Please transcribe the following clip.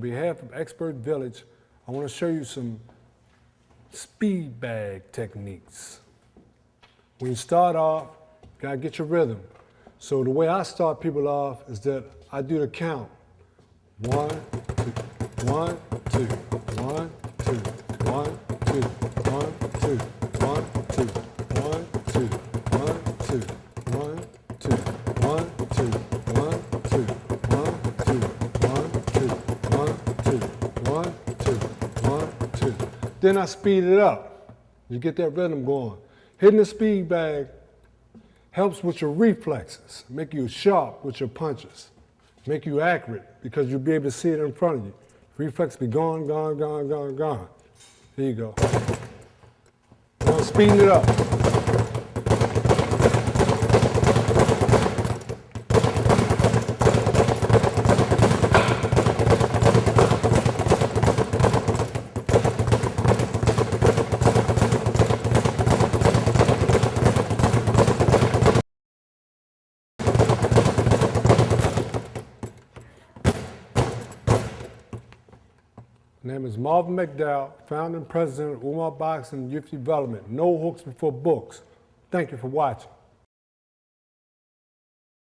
On behalf of Expert Village, I want to show you some speed bag techniques. When you start off, you gotta get your rhythm. So the way I start people off is that I do the count. 1, 2, 1, 2, 1, 2, 1, 2, 1, 2, 1, 2, 1, 2, 1, 2, 1, 2, 1, 2, 1, 2, 1, 2, 1, 2, 1, 2, 1, 2, 1, 2. Then I speed it up. You get that rhythm going. Hitting the speed bag helps with your reflexes, make you sharp with your punches, make you accurate because you'll be able to see it in front of you. Reflex be gone, gone, gone, gone, gone. There you go. Now I'm speeding it up. My name is Marvin McDowell, founder and president of Umar Boxing Youth Development. No hooks before books. Thank you for watching.